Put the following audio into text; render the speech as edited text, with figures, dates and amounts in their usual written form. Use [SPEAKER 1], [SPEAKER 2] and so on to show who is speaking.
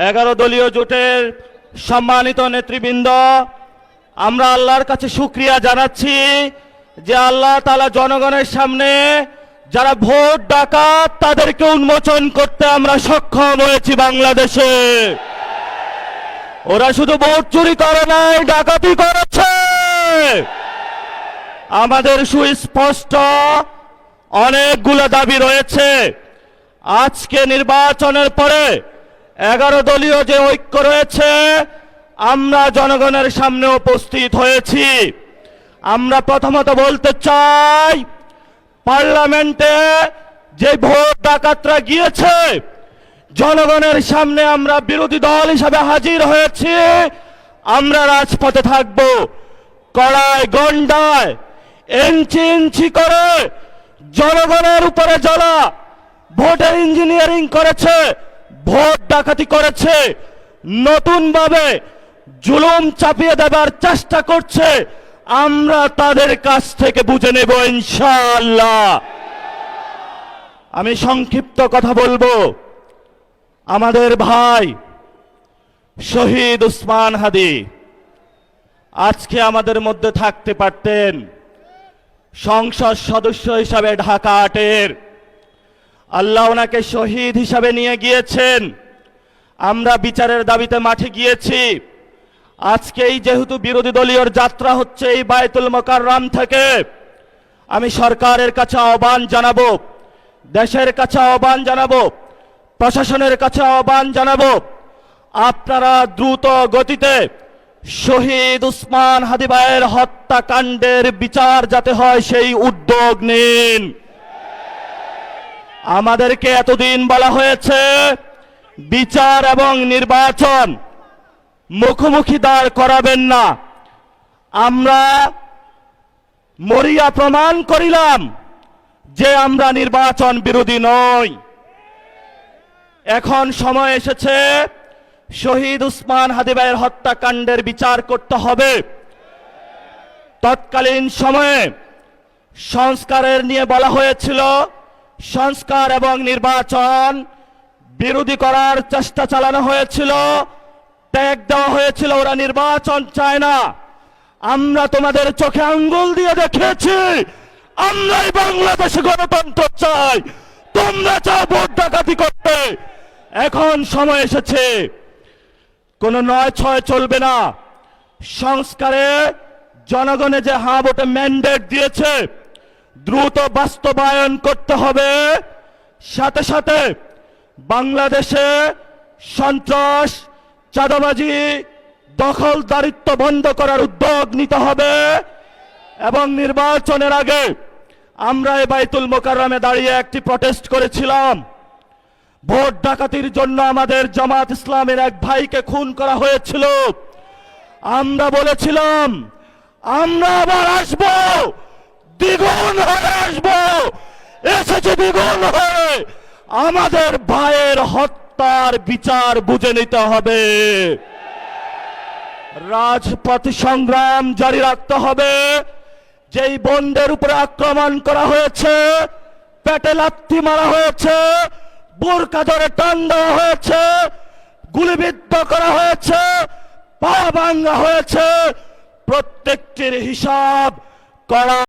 [SPEAKER 1] 11 দলীয় জোটের সম্মানিত নেতৃবৃন্দ, আমরা আল্লাহর কাছে শুকরিয়া জানাচ্ছি যে আল্লাহ তাআলা জনগণের সামনে যারা ভোট ডাকাত তাদেরকে উন্মোচন করতে আমরা সক্ষম হয়েছি। বাংলাদেশে ওরা শুধু ভোট চুরি করে নাই, ডাকাতি করেছে। আমাদের সুস্পষ্ট অনেকগুলো দাবি রয়েছে। আজকে নির্বাচনের পরে 11 দলীয় যে ঐক্য রয়েছে, আমরা জনগণের সামনে উপস্থিত হয়েছি। আমরা প্রথমত বলতে চাই, পার্লামেন্টে যে ভোট ডাকাতরা গিয়েছে, জনগণের সামনে আমরা বিরোধী দল হিসাবে হাজির হয়েছি। আমরা রাজপথে থাকব। কড়ায় গন্ডায় ইঞ্চি ইঞ্চি করে জনগণের উপরে যারা ভোটের ইঞ্জিনিয়ারিং করেছে, ভোট ডাকাতি করেছে, নতুনভাবে জুলুম চাপিয়ে দেবার চেষ্টা করছে, আমরা তাদের কাছ থেকে বুঝে নেব ইনশাআল্লাহ। আমি সংক্ষিপ্ত কথা বলবো। আমাদের ভাই শহীদ উসমান হাদি আজকে আমাদের মধ্যে থাকতে পারতেন। সংসদ সদস্য হিসাবে ঢাকা 8-এর আল্লাহ ওনাকে শহীদ হিসাবে নিয়ে গিয়েছেন। আমরা বিচারের দাবিতে মাঠে গিয়েছি। আজকেই যেহেতু বিরোধী দলীয় যাত্রা হচ্ছে এই বায়তুল মোকাররম থেকে, আমি সরকারের কাছে আহ্বান জানাবো, দেশের কাছে আহ্বান জানাবো, প্রশাসনের কাছে আহ্বান জানাবো, আপনারা দ্রুত গতিতে শহীদ উসমান হাদি ভাইয়ের হত্যাকাণ্ডের বিচার যাতে হয় সেই উদ্যোগ নিন। আমাদেরকে এতদিন বলা হয়েছে বিচার এবং নির্বাচন মুখোমুখি দাঁড় করাবেন না। আমরা মরিয়া প্রমাণ করিলাম যে আমরা নির্বাচন বিরোধী নই। এখন সময় এসেছে শহীদ উসমান হাদি ভাইয়ের হত্যাকাণ্ডের বিচার করতে হবে। তৎকালীন সময়ে সংস্কারের নিয়ে বলা হয়েছিল, সংস্কার এবং নির্বাচন বিরোধী করার চেষ্টা চালানো হয়েছিল, ট্যাগ দেওয়া হয়েছিল, ওরা নির্বাচন চায় না। আমরা তোমাদের চোখে আঙ্গুল দিয়ে দেখিয়েছি আমরাই বাংলাদেশে গণতন্ত্র চাই, তোমরা চাও ভোট ডাকাতি করতে। এখন সময় এসেছে, কোনো 9-6 চলবে না। সংস্কারে জনগণে যে হ্যাঁ ভোটে ম্যান্ডেট দিয়েছে, দ্রুত বাস্তবায়ন করতে হবে। সাথে সাথে বাংলাদেশে সন্ত্রাস, চাঁদাবাজি, দখলদারিত্ব বন্ধ করার উদ্যোগ নিতে হবে। এবং নির্বাচনের আগে আমরা এই বায়তুল মোকাররমে দাঁড়িয়ে একটি প্রটেস্ট করেছিলাম। ভোট ডাকাতির জন্য আমাদের জামাত ইসলামের এক ভাইকে খুন করা হয়েছিল। আমরা বলেছিলাম আমরা আবার আসবো, দ্বিগুণ হয়ে আসবো। এসেছে দ্বিগুণ হয়ে। আমাদের ভাইয়ের হত্যার বিচার বুঝে নিতে হবে। রাজপথ সংগ্রাম জারি রাখতে হবে। যেই বোনদের উপরে আক্রমণ করা হয়েছে, পেটে লাথি মারা হয়েছে, বোরকা ধরে টান দেওয়া হয়েছে, গুলিবিদ্ধ করা হয়েছে, পা ভাঙা হয়েছে, প্রত্যেকটির হিসাব করা